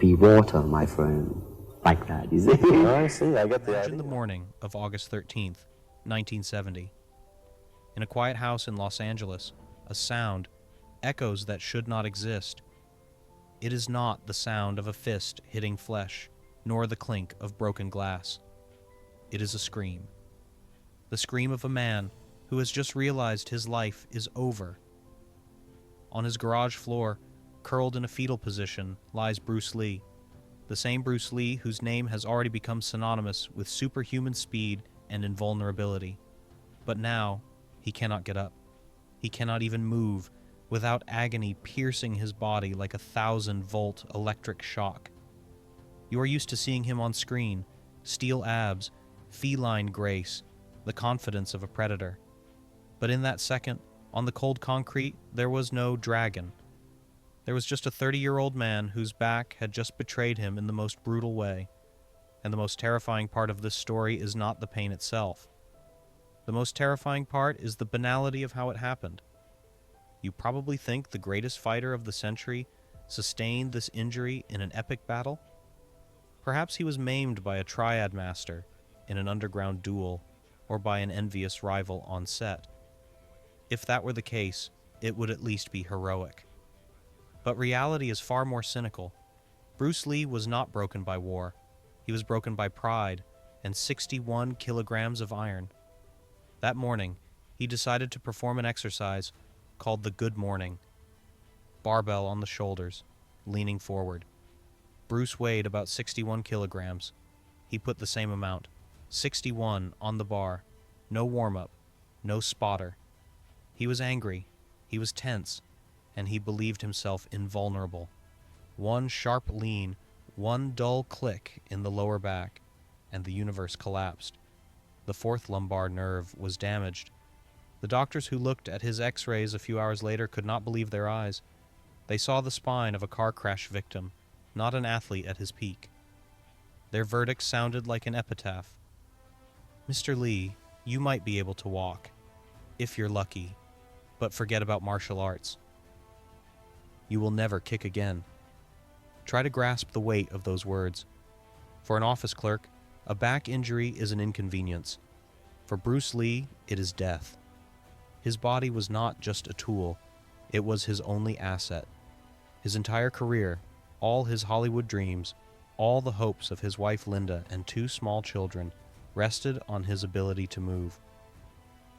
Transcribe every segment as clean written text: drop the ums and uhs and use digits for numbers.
be water, my friend. Like that, is it? I see, I get the Imagine idea. the morning of August 13th, 1970. In a quiet house in Los Angeles, a sound echoes that should not exist. It is not the sound of a fist hitting flesh, nor the clink of broken glass. It is a scream. The scream of a man who has just realized his life is over. On his garage floor, curled in a fetal position, lies Bruce Lee, the same Bruce Lee whose name has already become synonymous with superhuman speed and invulnerability. But now, he cannot get up. He cannot even move without agony piercing his body like a 1,000-volt electric shock. You are used to seeing him on screen, steel abs, feline grace, the confidence of a predator. But in that second, on the cold concrete, there was no dragon. There was just a 30-year-old man whose back had just betrayed him in the most brutal way. And the most terrifying part of this story is not the pain itself. The most terrifying part is the banality of how it happened. You probably think the greatest fighter of the century sustained this injury in an epic battle? Perhaps he was maimed by a triad master in an underground duel, or by an envious rival on set. If that were the case, it would at least be heroic. But reality is far more cynical. Bruce Lee was not broken by war. He was broken by pride and 61 kilograms of iron. That morning, he decided to perform an exercise called the Good Morning. Barbell on the shoulders, leaning forward. Bruce weighed about 61 kilograms. He put the same amount, 61, on the bar. No warm-up, no spotter. He was angry, he was tense, and he believed himself invulnerable. One sharp lean, one dull click in the lower back, and the universe collapsed. The fourth lumbar nerve was damaged. The doctors who looked at his x-rays a few hours later could not believe their eyes. They saw the spine of a car crash victim, not an athlete at his peak. Their verdict sounded like an epitaph. Mr. Lee, you might be able to walk, if you're lucky, but forget about martial arts. You will never kick again. Try to grasp the weight of those words. For an office clerk, a back injury is an inconvenience. For Bruce Lee, it is death. His body was not just a tool, it was his only asset. His entire career, all his Hollywood dreams, all the hopes of his wife Linda and 2 small children rested on his ability to move.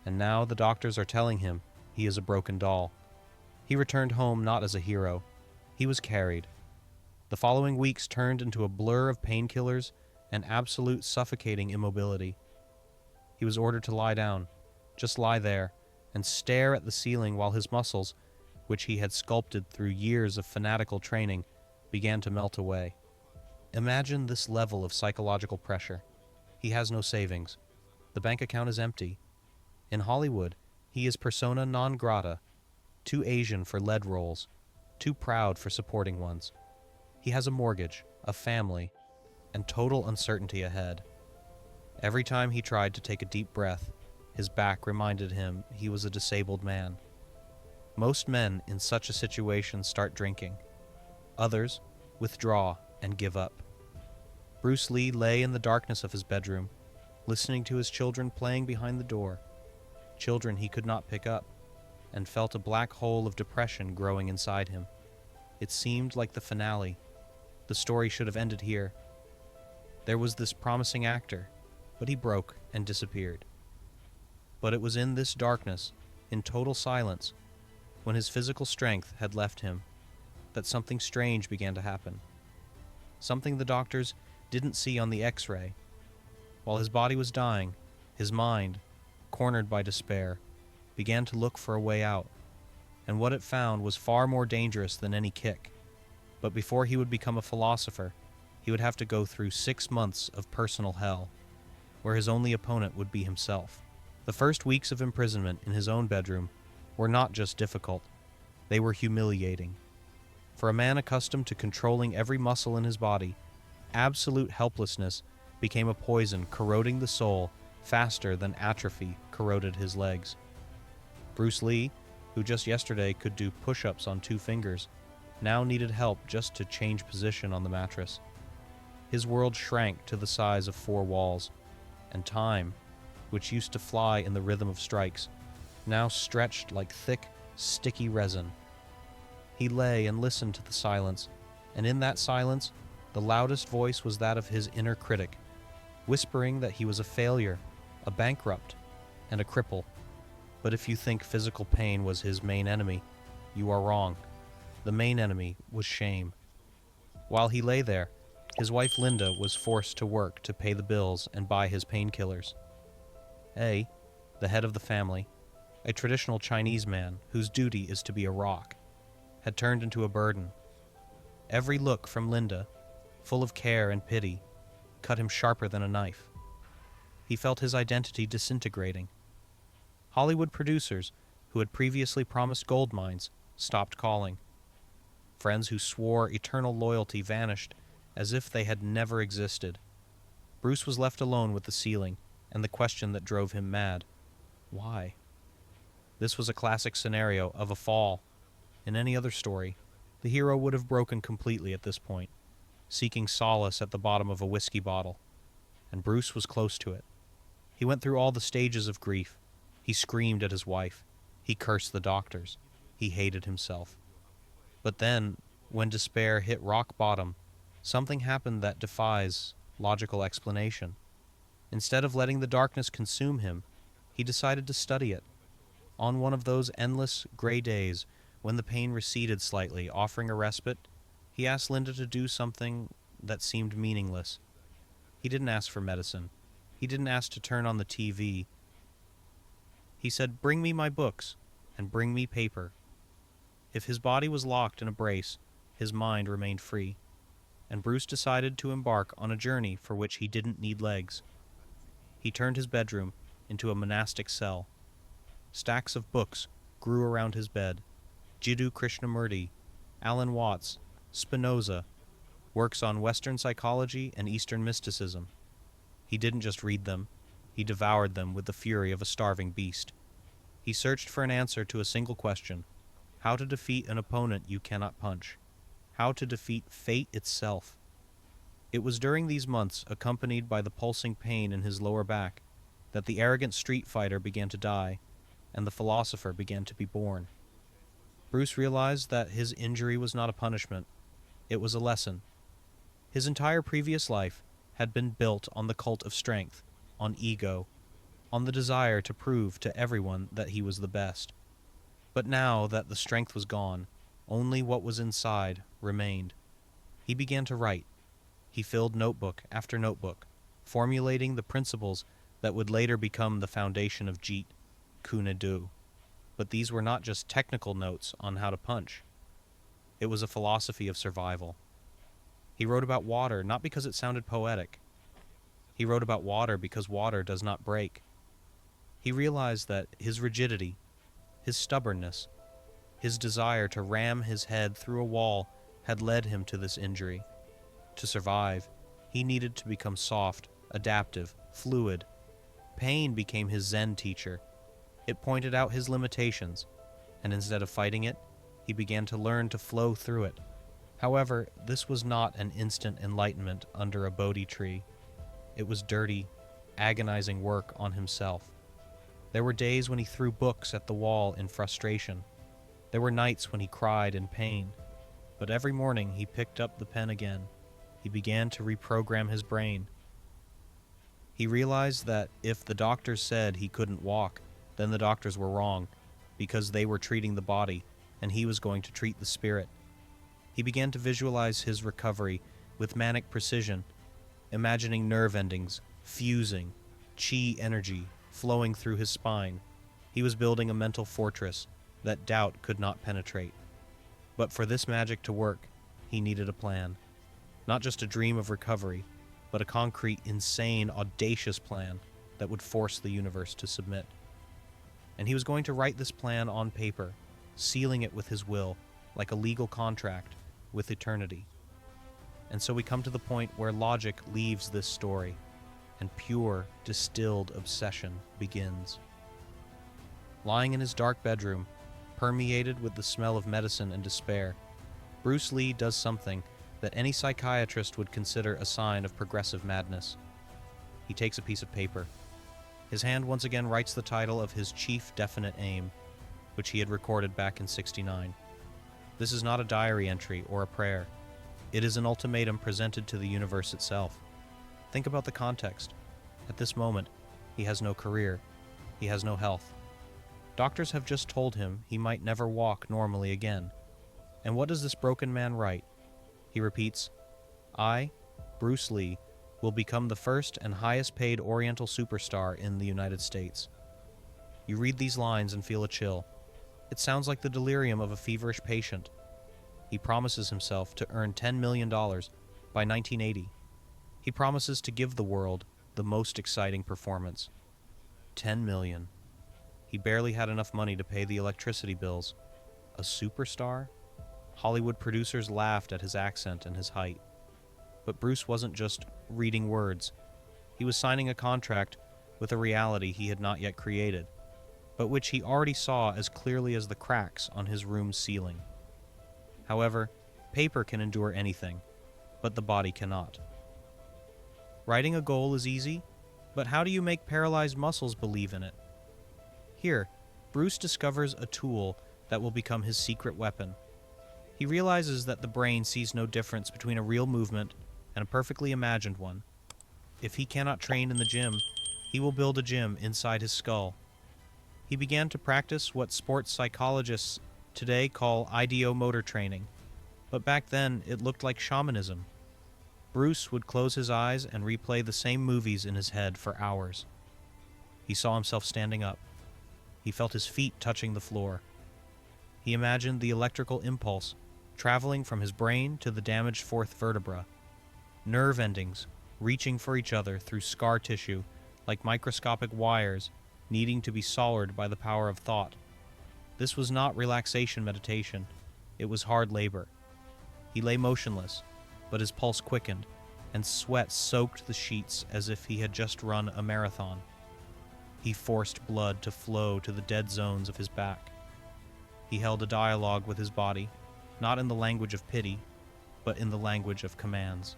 And now the doctors are telling him he is a broken doll. He returned home not as a hero. He was carried. The following weeks turned into a blur of painkillers and absolute suffocating immobility. He was ordered to lie down, just lie there, and stare at the ceiling while his muscles, which he had sculpted through years of fanatical training, began to melt away. Imagine this level of psychological pressure. He has no savings. The bank account is empty. In Hollywood, he is persona non grata, too Asian for lead roles, too proud for supporting ones. He has a mortgage, a family, and total uncertainty ahead. Every time he tried to take a deep breath, his back reminded him he was a disabled man. Most men in such a situation start drinking. Others withdraw and give up. Bruce Lee lay in the darkness of his bedroom, listening to his children playing behind the door, children he could not pick up, and felt a black hole of depression growing inside him. It seemed like the finale. The story should have ended here. There was this promising actor, but he broke and disappeared. But it was in this darkness, in total silence, when his physical strength had left him, that something strange began to happen. Something the doctors didn't see on the X-ray. While his body was dying, his mind, cornered by despair, began to look for a way out, and what it found was far more dangerous than any kick. But before he would become a philosopher, he would have to go through 6 months of personal hell, where his only opponent would be himself. The first weeks of imprisonment in his own bedroom were not just difficult, they were humiliating. For a man accustomed to controlling every muscle in his body, absolute helplessness became a poison corroding the soul faster than atrophy corroded his legs. Bruce Lee, who just yesterday could do push-ups on 2 fingers, now needed help just to change position on the mattress. His world shrank to the size of 4 walls, and time, which used to fly in the rhythm of strikes, now stretched like thick, sticky resin. He lay and listened to the silence, and in that silence, the loudest voice was that of his inner critic, whispering that he was a failure, a bankrupt, and a cripple. But if you think physical pain was his main enemy, you are wrong. The main enemy was shame. While he lay there, his wife Linda was forced to work to pay the bills and buy his painkillers. A, the head of the family, a traditional Chinese man whose duty is to be a rock, had turned into a burden. Every look from Linda, full of care and pity, cut him sharper than a knife. He felt his identity disintegrating. Hollywood producers, who had previously promised gold mines, stopped calling. Friends who swore eternal loyalty vanished as if they had never existed. Bruce was left alone with the ceiling and the question that drove him mad. Why? This was a classic scenario of a fall. In any other story, the hero would have broken completely at this point, seeking solace at the bottom of a whiskey bottle. And Bruce was close to it. He went through all the stages of grief. He screamed at his wife. He cursed the doctors. He hated himself. But then, when despair hit rock bottom, something happened that defies logical explanation. Instead of letting the darkness consume him, he decided to study it. On one of those endless gray days, when the pain receded slightly, offering a respite, he asked Linda to do something that seemed meaningless. He didn't ask for medicine. He didn't ask to turn on the TV. He said, "Bring me my books, and bring me paper." If his body was locked in a brace, his mind remained free, and Bruce decided to embark on a journey for which he didn't need legs. He turned his bedroom into a monastic cell. Stacks of books grew around his bed. Jiddu Krishnamurti, Alan Watts, Spinoza, works on Western psychology and Eastern mysticism. He didn't just read them, he devoured them with the fury of a starving beast. He searched for an answer to a single question: how to defeat an opponent you cannot punch, how to defeat fate itself. It was during these months, accompanied by the pulsing pain in his lower back, that the arrogant street fighter began to die, and the philosopher began to be born. Bruce realized that his injury was not a punishment, it was a lesson. His entire previous life had been built on the cult of strength, on ego, on the desire to prove to everyone that he was the best. But now that the strength was gone, only what was inside remained. He began to write. He filled notebook after notebook, formulating the principles that would later become the foundation of Jeet Kune Do. But these were not just technical notes on how to punch. It was a philosophy of survival. He wrote about water not because it sounded poetic. He wrote about water because water does not break. He realized that his rigidity, his stubbornness, his desire to ram his head through a wall had led him to this injury. To survive, he needed to become soft, adaptive, fluid. Pain became his Zen teacher. It pointed out his limitations, and instead of fighting it, he began to learn to flow through it. However, this was not an instant enlightenment under a Bodhi tree. It was dirty, agonizing work on himself. There were days when he threw books at the wall in frustration. There were nights when he cried in pain. But every morning he picked up the pen again. He began to reprogram his brain. He realized that if the doctors said he couldn't walk, then the doctors were wrong, because they were treating the body, and he was going to treat the spirit. He began to visualize his recovery with manic precision, imagining nerve endings, fusing, chi energy flowing through his spine. He was building a mental fortress that doubt could not penetrate. But for this magic to work, he needed a plan. Not just a dream of recovery, but a concrete, insane, audacious plan that would force the universe to submit. And he was going to write this plan on paper, sealing it with his will, like a legal contract with eternity. And so we come to the point where logic leaves this story, and pure, distilled obsession begins. Lying in his dark bedroom, permeated with the smell of medicine and despair, Bruce Lee does something that any psychiatrist would consider a sign of progressive madness. He takes a piece of paper. His hand once again writes the title of his chief definite aim, which he had recorded back in '69. This is not a diary entry or a prayer. It is an ultimatum presented to the universe itself. Think about the context. At this moment, he has no career. He has no health. Doctors have just told him he might never walk normally again. And what does this broken man write? He repeats, "I, Bruce Lee, will become the first and highest paid Oriental superstar in the United States." You read these lines and feel a chill. It sounds like the delirium of a feverish patient. He promises himself to earn $10 million by 1980. He promises to give the world the most exciting performance. 10 million. He barely had enough money to pay the electricity bills. A superstar? Hollywood producers laughed at his accent and his height. But Bruce wasn't just reading words. He was signing a contract with a reality he had not yet created, but which he already saw as clearly as the cracks on his room's ceiling. However, paper can endure anything, but the body cannot. Writing a goal is easy, but how do you make paralyzed muscles believe in it? Here, Bruce discovers a tool that will become his secret weapon. He realizes that the brain sees no difference between a real movement and a perfectly imagined one. If he cannot train in the gym, he will build a gym inside his skull. He began to practice what sports psychologists today call ideomotor training, but back then it looked like shamanism. Bruce would close his eyes and replay the same movies in his head for hours. He saw himself standing up. He felt his feet touching the floor. He imagined the electrical impulse traveling from his brain to the damaged fourth vertebra, nerve endings reaching for each other through scar tissue like microscopic wires needing to be soldered by the power of thought. This was not relaxation meditation. It was hard labor. He lay motionless, but his pulse quickened, and sweat soaked the sheets as if he had just run a marathon. He forced blood to flow to the dead zones of his back. He held a dialogue with his body, not in the language of pity, but in the language of commands.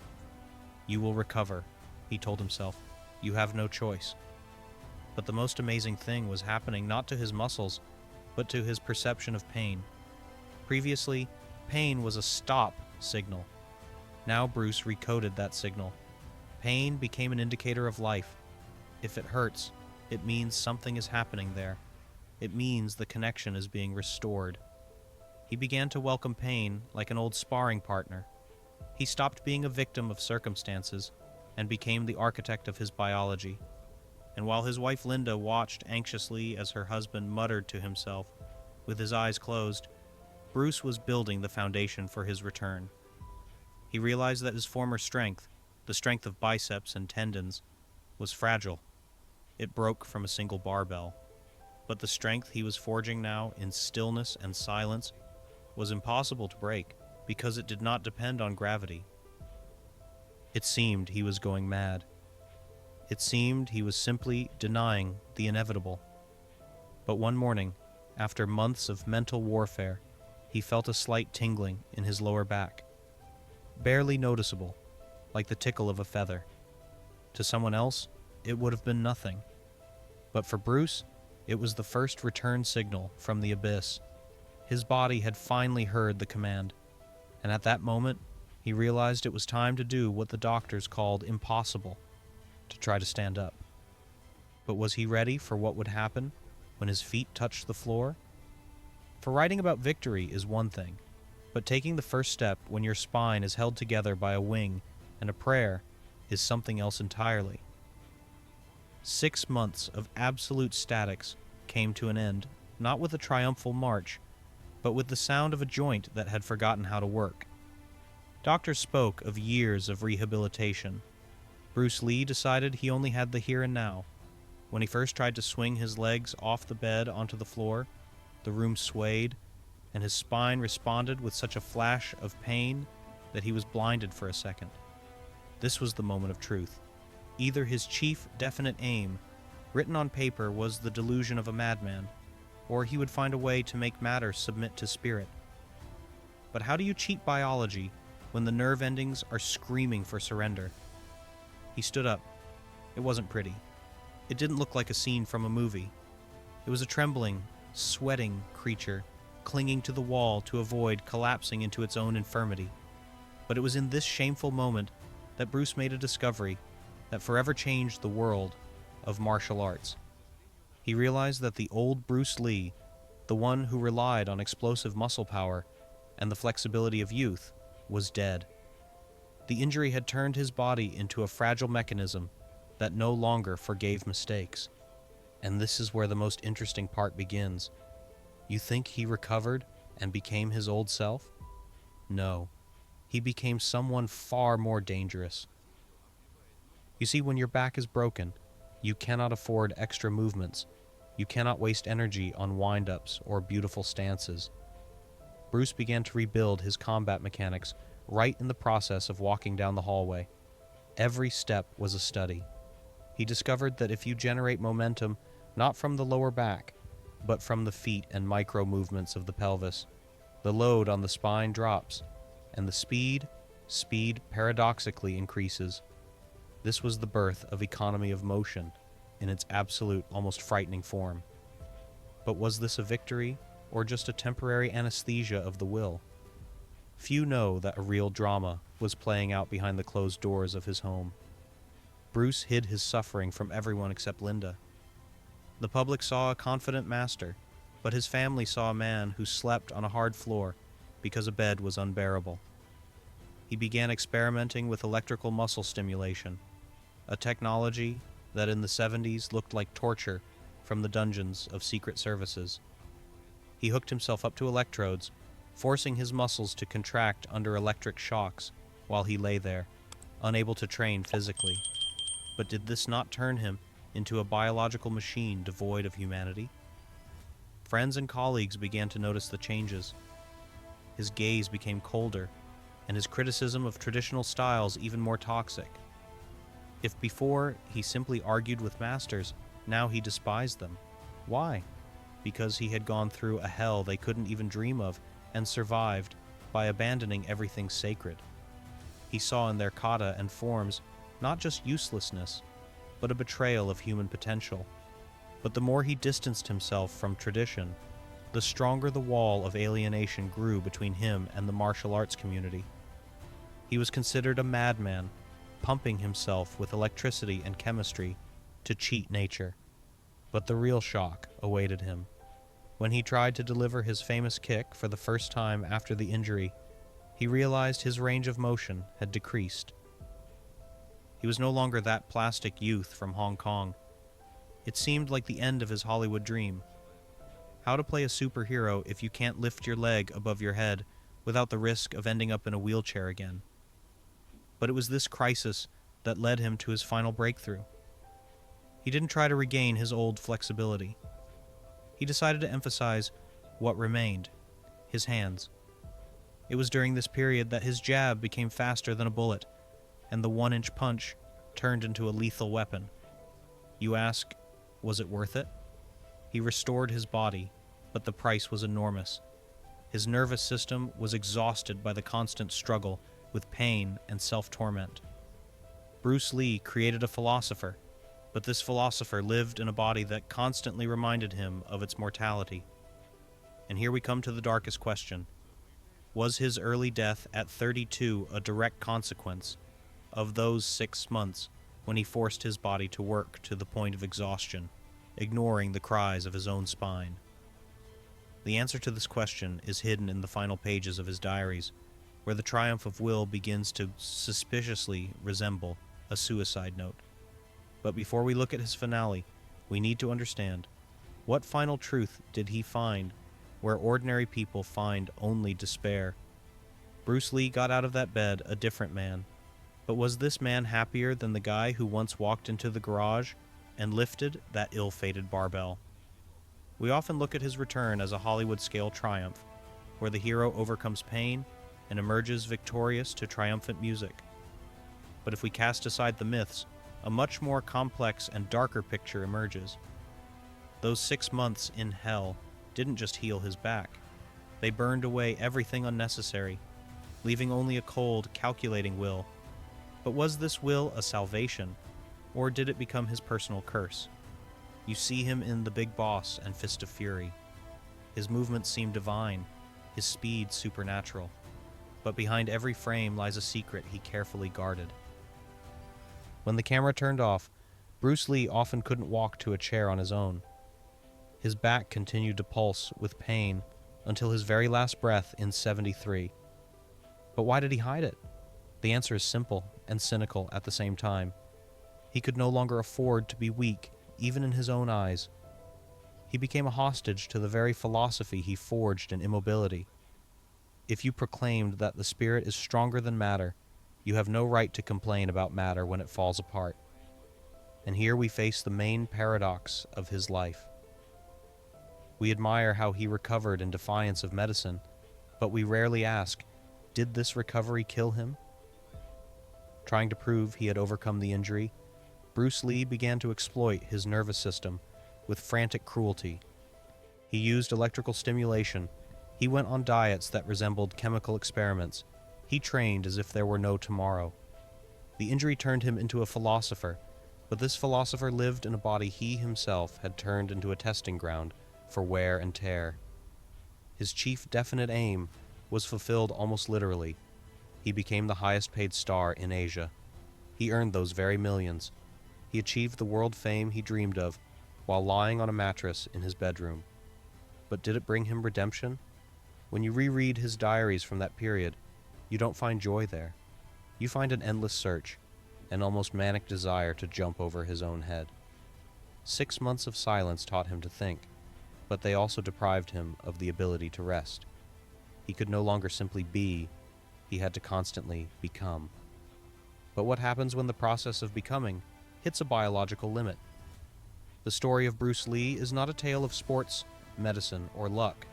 "You will recover," he told himself. "You have no choice." But the most amazing thing was happening not to his muscles, but to his perception of pain. Previously, pain was a stop signal. Now Bruce recoded that signal. Pain became an indicator of life. If it hurts, it means something is happening there. It means the connection is being restored. He began to welcome pain like an old sparring partner. He stopped being a victim of circumstances and became the architect of his biology. And while his wife Linda watched anxiously as her husband muttered to himself, with his eyes closed, Bruce was building the foundation for his return. He realized that his former strength, the strength of biceps and tendons, was fragile. It broke from a single barbell. But the strength he was forging now in stillness and silence was impossible to break because it did not depend on gravity. It seemed he was going mad. It seemed he was simply denying the inevitable. But one morning, after months of mental warfare, he felt a slight tingling in his lower back. Barely noticeable, like the tickle of a feather. To someone else, it would have been nothing. But for Bruce, it was the first return signal from the abyss. His body had finally heard the command, and at that moment, he realized it was time to do what the doctors called impossible, to try to stand up. But was he ready for what would happen when his feet touched the floor? For writing about victory is one thing, but taking the first step when your spine is held together by a wing and a prayer is something else entirely. 6 months of absolute statics came to an end, not with a triumphal march, but with the sound of a joint that had forgotten how to work. Doctors spoke of years of rehabilitation. Bruce Lee decided he only had the here and now. When he first tried to swing his legs off the bed onto the floor, the room swayed, and his spine responded with such a flash of pain that he was blinded for a second. This was the moment of truth. Either his chief definite aim, written on paper, was the delusion of a madman, or he would find a way to make matter submit to spirit. But how do you cheat biology when the nerve endings are screaming for surrender? He stood up. It wasn't pretty. It didn't look like a scene from a movie. It was a trembling, sweating creature clinging to the wall to avoid collapsing into its own infirmity. But it was in this shameful moment that Bruce made a discovery that forever changed the world of martial arts. He realized that the old Bruce Lee, the one who relied on explosive muscle power and the flexibility of youth, was dead. The injury had turned his body into a fragile mechanism that no longer forgave mistakes. And this is where the most interesting part begins. You think he recovered and became his old self? No. He became someone far more dangerous. You see, when your back is broken, you cannot afford extra movements. You cannot waste energy on wind-ups or beautiful stances. Bruce began to rebuild his combat mechanics right in the process of walking down the hallway. Every step was a study. He discovered that if you generate momentum not from the lower back, but from the feet and micro movements of the pelvis, the load on the spine drops, and the speed paradoxically increases. This was the birth of economy of motion in its absolute, almost frightening form. But was this a victory, or just a temporary anesthesia of the will? Few know that a real drama was playing out behind the closed doors of his home. Bruce hid his suffering from everyone except Linda. The public saw a confident master, but his family saw a man who slept on a hard floor because a bed was unbearable. He began experimenting with electrical muscle stimulation, a technology that in the 70s looked like torture from the dungeons of secret services. He hooked himself up to electrodes, forcing his muscles to contract under electric shocks while he lay there, unable to train physically. But did this not turn him into a biological machine devoid of humanity? Friends and colleagues began to notice the changes. His gaze became colder, and his criticism of traditional styles even more toxic. If before he simply argued with masters, now he despised them. Why? Because he had gone through a hell they couldn't even dream of and survived by abandoning everything sacred. He saw in their kata and forms not just uselessness, but a betrayal of human potential. But the more he distanced himself from tradition, the stronger the wall of alienation grew between him and the martial arts community. He was considered a madman, pumping himself with electricity and chemistry to cheat nature. But the real shock awaited him. When he tried to deliver his famous kick for the first time after the injury, he realized his range of motion had decreased. He was no longer that plastic youth from Hong Kong. It seemed like the end of his Hollywood dream. How to play a superhero if you can't lift your leg above your head without the risk of ending up in a wheelchair again. But it was this crisis that led him to his final breakthrough. He didn't try to regain his old flexibility. He decided to emphasize what remained, his hands. It was during this period that his jab became faster than a bullet, and the 1-inch punch turned into a lethal weapon. You ask, was it worth it? He restored his body, but the price was enormous. His nervous system was exhausted by the constant struggle with pain and self-torment. Bruce Lee created a philosopher, but this philosopher lived in a body that constantly reminded him of its mortality. And here we come to the darkest question. Was his early death at 32 a direct consequence of those 6 months when he forced his body to work to the point of exhaustion, ignoring the cries of his own spine? The answer to this question is hidden in the final pages of his diaries, where the triumph of will begins to suspiciously resemble a suicide note. But before we look at his finale, we need to understand, what final truth did he find where ordinary people find only despair? Bruce Lee got out of that bed a different man, but was this man happier than the guy who once walked into the garage and lifted that ill-fated barbell? We often look at his return as a Hollywood-scale triumph, where the hero overcomes pain and emerges victorious to triumphant music. But if we cast aside the myths, a much more complex and darker picture emerges. Those 6 months in hell didn't just heal his back. They burned away everything unnecessary, leaving only a cold, calculating will. But was this will a salvation, or did it become his personal curse? You see him in The Big Boss and Fist of Fury. His movements seem divine, his speed supernatural. But behind every frame lies a secret he carefully guarded. When the camera turned off, Bruce Lee often couldn't walk to a chair on his own. His back continued to pulse with pain until his very last breath in '73. But why did he hide it? The answer is simple and cynical at the same time. He could no longer afford to be weak, even in his own eyes. He became a hostage to the very philosophy he forged in immobility. If you proclaimed that the spirit is stronger than matter, you have no right to complain about matter when it falls apart. And here we face the main paradox of his life. We admire how he recovered in defiance of medicine, but we rarely ask, did this recovery kill him? Trying to prove he had overcome the injury, Bruce Lee began to exploit his nervous system with frantic cruelty. He used electrical stimulation. He went on diets that resembled chemical experiments. He trained as if there were no tomorrow. The injury turned him into a philosopher, but this philosopher lived in a body he himself had turned into a testing ground for wear and tear. His chief definite aim was fulfilled almost literally. He became the highest paid star in Asia. He earned those very millions. He achieved the world fame he dreamed of while lying on a mattress in his bedroom. But did it bring him redemption? When you reread his diaries from that period, you don't find joy there. You find an endless search, an almost manic desire to jump over his own head. 6 months of silence taught him to think, but they also deprived him of the ability to rest. He could no longer simply be, he had to constantly become. But what happens when the process of becoming hits a biological limit? The story of Bruce Lee is not a tale of sports, medicine, or luck.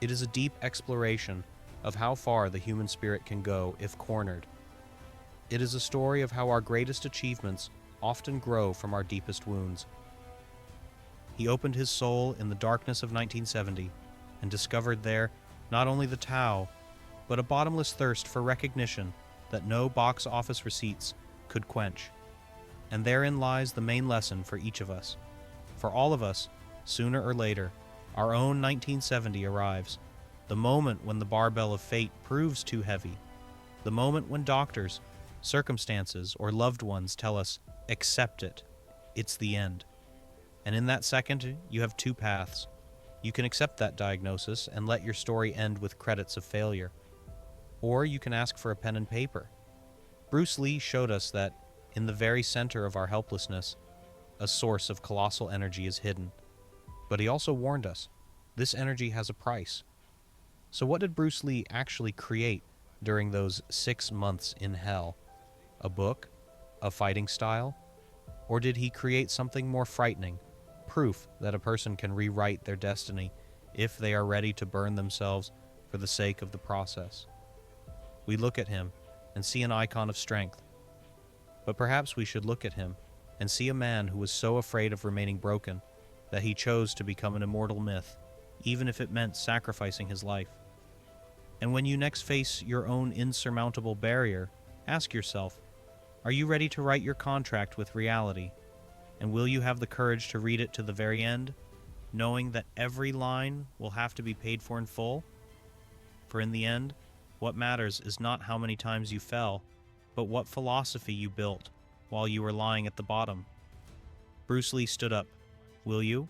It is a deep exploration of how far the human spirit can go if cornered. It is a story of how our greatest achievements often grow from our deepest wounds. He opened his soul in the darkness of 1970 and discovered there not only the Tao, but a bottomless thirst for recognition that no box office receipts could quench. And therein lies the main lesson for each of us. For all of us, sooner or later, our own 1970 arrives, the moment when the barbell of fate proves too heavy, the moment when doctors, circumstances, or loved ones tell us, accept it, it's the end. And in that second, you have two paths. You can accept that diagnosis and let your story end with credits of failure. Or you can ask for a pen and paper. Bruce Lee showed us that, in the very center of our helplessness, a source of colossal energy is hidden. But he also warned us, this energy has a price. So what did Bruce Lee actually create during those 6 months in hell? A book? A fighting style? Or did he create something more frightening? Proof that a person can rewrite their destiny if they are ready to burn themselves for the sake of the process. We look at him and see an icon of strength. But perhaps we should look at him and see a man who was so afraid of remaining broken that he chose to become an immortal myth, even if it meant sacrificing his life. And when you next face your own insurmountable barrier, ask yourself, are you ready to write your contract with reality? And will you have the courage to read it to the very end, knowing that every line will have to be paid for in full? For in the end, what matters is not how many times you fell, but what philosophy you built while you were lying at the bottom. Bruce Lee stood up. Will you?